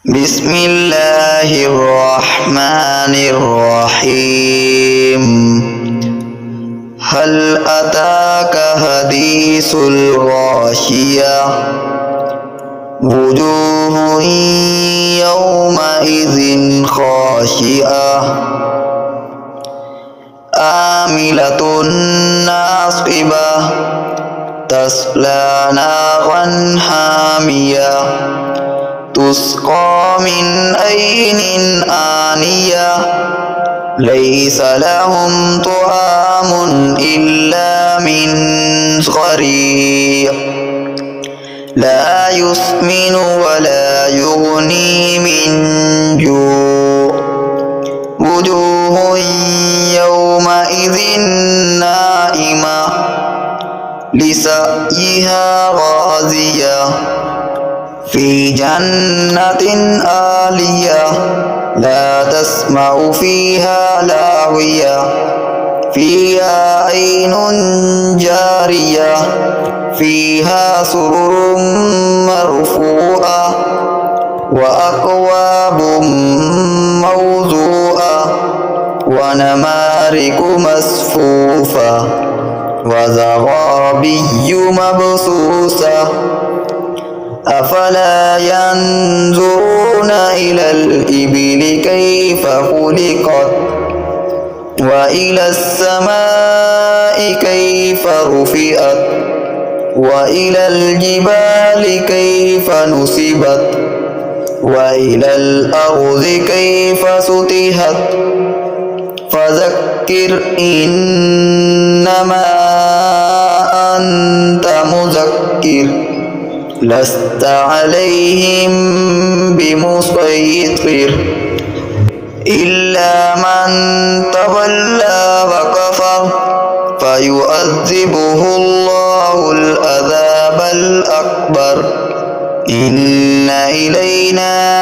بسم الله الرحمن الرحيم. هل أتاك حديث الغاشية وجوه يومئذ خاشعة عاملة ناصبة تصلى نارا حامية تسقى من عين آنية ليس لهم طعام إلا من ضريع لا يسمن ولا يغني من جوع وجوه يومئذ ناعمة لسعيها راضية في جنة عالية لا تسمع فيها لاغية فيها عين جارية فيها سرر مرفوعة وأكواب موضوعة ونمارق مصفوفة وزرابي مبثوثة أفلا ينظرون إلى الإبل كيف خلقت وإلى السماء كيف رفعت وإلى الجبال كيف نصبت وإلى الأرض كيف سطحت فذكر إنما أنت مذكر لست عليهم بمسيطر إلا من تولى وكفر فيعذبه الله العذاب الأكبر إن إلينا